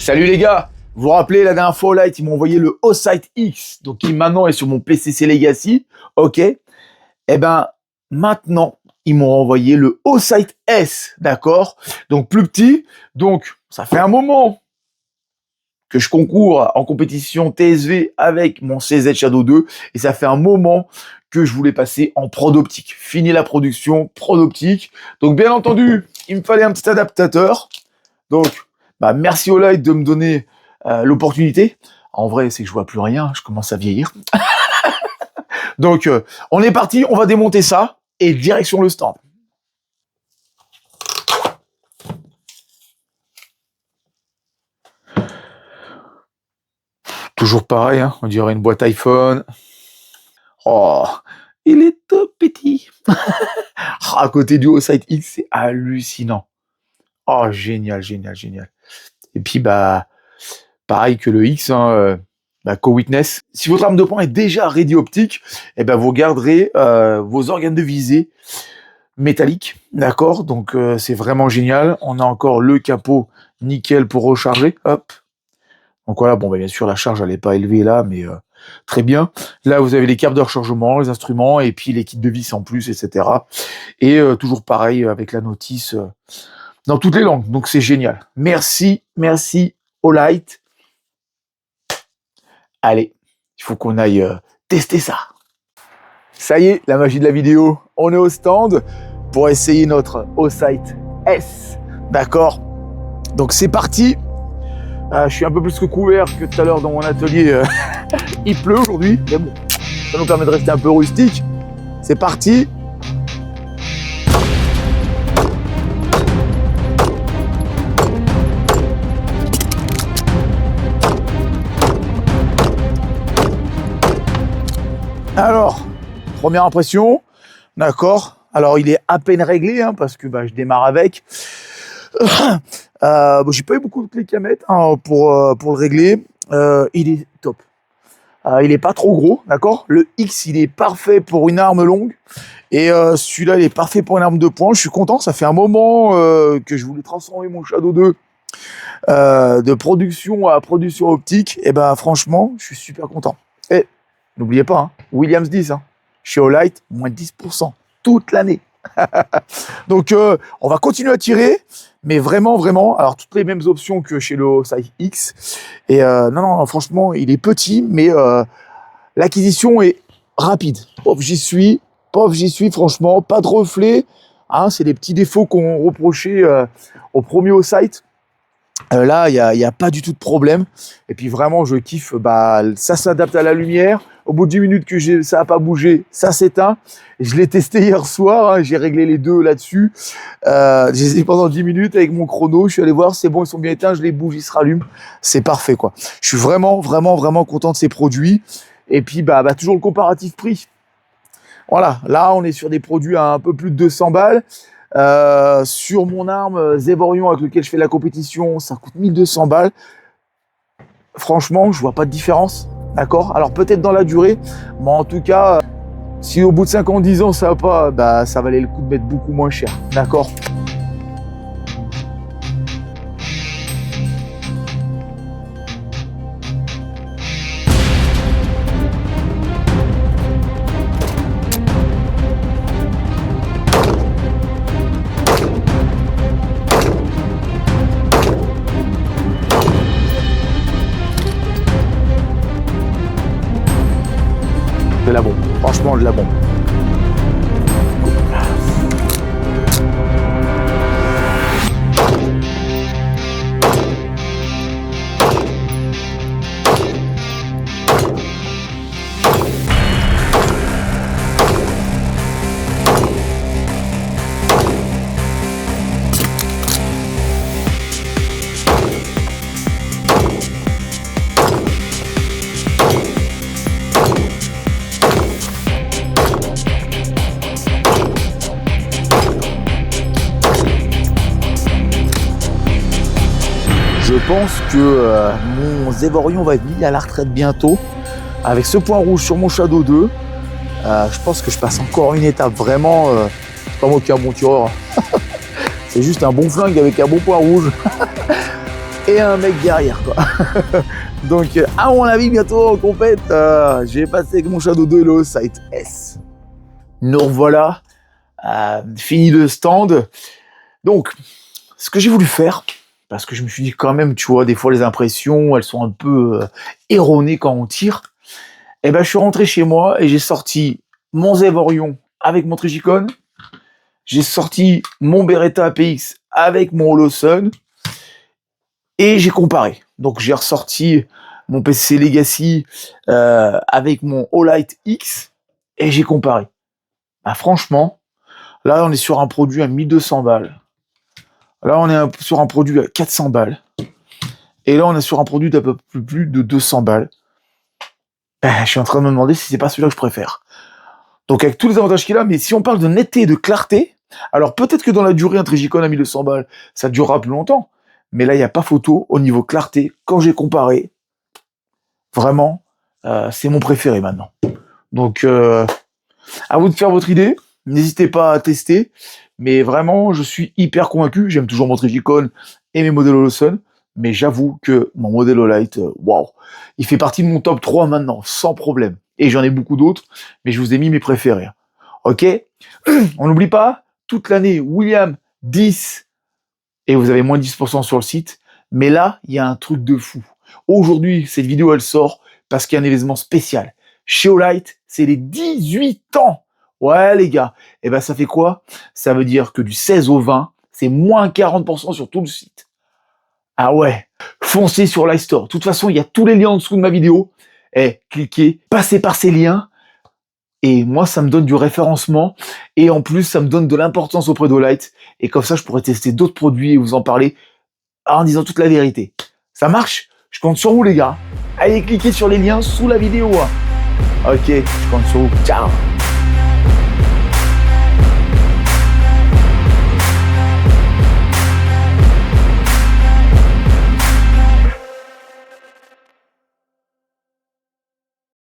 Salut les gars, vous vous rappelez la dernière fois au Light, ils m'ont envoyé le Osite X, donc qui maintenant est sur mon PCC Legacy, ok. Et ben maintenant ils m'ont envoyé le Osite S, d'accord. Donc plus petit, donc ça fait un moment que je concours en compétition TSV avec mon CZ Shadow 2 et ça fait un moment que je voulais passer en prod optique. Fini la production, prod optique. Donc bien entendu, il me fallait un petit adaptateur. Donc merci au Light de me donner l'opportunité. En vrai, c'est que je vois plus rien, je commence à vieillir. Donc on est parti, on va démonter ça et direction le stand. Toujours pareil, hein, on dirait une boîte iPhone. Oh, il est tout petit. À côté du Osite X, c'est hallucinant. Oh, génial, génial, génial. Et puis, pareil que le X, hein, Co-Witness. Si votre arme de poing est déjà ready optique, eh ben, vous garderez vos organes de visée métalliques, d'accord. Donc, c'est vraiment génial. On a encore le capot nickel pour recharger. Hop. Donc voilà, bon, bien sûr, la charge, elle n'est pas élevée là, mais très bien. Là, vous avez les câbles de rechargement, les instruments, et puis les kits de vis en plus, etc. Et toujours pareil avec la notice dans toutes les langues. Donc c'est génial. Merci, merci au Light. Allez, il faut qu'on aille tester ça. Ça y est, la magie de la vidéo. On est au stand pour essayer notre Osite S. D'accord? Donc c'est parti. Je suis un peu plus que couvert que tout à l'heure dans mon atelier. Il pleut aujourd'hui, mais bon, ça nous permet de rester un peu rustique. C'est parti. Alors, première impression, d'accord. Alors, il est à peine réglé, hein, parce que je démarre avec. J'ai pas eu beaucoup de clics à mettre pour le régler. Il est top. Il est pas trop gros, d'accord. Le X, il est parfait pour une arme longue. Et celui-là, il est parfait pour une arme de poing. Je suis content. Ça fait un moment que je voulais transformer mon Shadow 2 de production à production optique. Et franchement, je suis super content. Et n'oubliez pas, hein, Williams 10. Hein, chez Olight, moins 10% toute l'année. Donc, on va continuer à tirer. Mais vraiment, vraiment, alors toutes les mêmes options que chez le Osite X. Et non, franchement, il est petit, mais l'acquisition est rapide. Pauvre, j'y suis, franchement, pas de reflet. Hein, c'est les petits défauts qu'on reprochait au premier Osite. Là, il y a pas du tout de problème. Et puis vraiment, je kiffe. Ça s'adapte à la lumière. Au bout de 10 minutes que ça n'a pas bougé, ça s'éteint. Je l'ai testé hier soir. Hein, j'ai réglé les deux là-dessus. J'ai pendant 10 minutes avec mon chrono. Je suis allé voir, c'est bon, ils sont bien éteints. Je les bouge, ils se rallument. C'est parfait, quoi. Je suis vraiment, vraiment, vraiment content de ces produits. Et puis, toujours le comparatif prix. Voilà. Là, on est sur des produits à un peu plus de 200 balles. Sur mon arme Zevorion avec lequel je fais la compétition, ça coûte 1200 balles. Franchement, je vois pas de différence, d'accord. Alors peut-être dans la durée, mais en tout cas, si au bout de 5 ans, 10 ans, ça va pas, ça valait le coup de mettre beaucoup moins cher, d'accord. De la bombe, franchement de la bombe. Je pense que mon Zevorion va être mis à la retraite bientôt. Avec ce point rouge sur mon Shadow 2, je pense que je passe encore une étape. Vraiment, c'est pas moi qui ai un bon tireur. C'est juste un bon flingue avec un bon point rouge. et un mec derrière, quoi. Donc, à mon avis, bientôt en compète, je vais passer avec mon Shadow 2 le Sight S. Nous revoilà, fini le stand. Donc, ce que j'ai voulu faire, parce que je me suis dit quand même, tu vois, des fois les impressions, elles sont un peu erronées quand on tire. Et ben, je suis rentré chez moi et j'ai sorti mon Zev Orion avec mon Trigicon. J'ai sorti mon Beretta APX avec mon Holosun. Et j'ai comparé. Donc j'ai ressorti mon PC Legacy avec mon Olight X et j'ai comparé. Bah, franchement, là on est sur un produit à 1200 balles. Là on est sur un produit à 400 balles. Et là on est sur un produit d'à peu plus de 200 balles. Je suis en train de me demander si c'est pas celui-là que je préfère. Donc avec tous les avantages qu'il a, mais si on parle de netteté et de clarté, alors peut-être que dans la durée, un Trigicon à 1200 balles, ça durera plus longtemps. Mais là, il n'y a pas photo au niveau clarté. Quand j'ai comparé, vraiment, c'est mon préféré maintenant. Donc, à vous de faire votre idée. N'hésitez pas à tester. Mais vraiment, je suis hyper convaincu. J'aime toujours mon Trigicon et mes modèles Holosun. Mais j'avoue que mon modèle Olight, waouh, il fait partie de mon top 3 maintenant, sans problème. Et j'en ai beaucoup d'autres, mais je vous ai mis mes préférés. Ok. On n'oublie pas, toute l'année, William 10, et vous avez moins de 10% sur le site. Mais là, il y a un truc de fou. Aujourd'hui, cette vidéo, elle sort parce qu'il y a un événement spécial. Chez Olight, c'est les 18 ans. Ouais, les gars. Et ben, ça fait quoi? Ça veut dire que du 16 au 20, c'est moins 40% sur tout le site. Ah ouais, foncez sur l'iStore. De toute façon, il y a tous les liens en dessous de ma vidéo. Cliquez, passez par ces liens. Et moi, ça me donne du référencement. Et en plus, ça me donne de l'importance auprès d'Olight. Et comme ça, je pourrais tester d'autres produits et vous en parler en disant toute la vérité. Ça marche? Je compte sur vous, les gars. Allez cliquez sur les liens sous la vidéo. Ok, je compte sur vous. Ciao.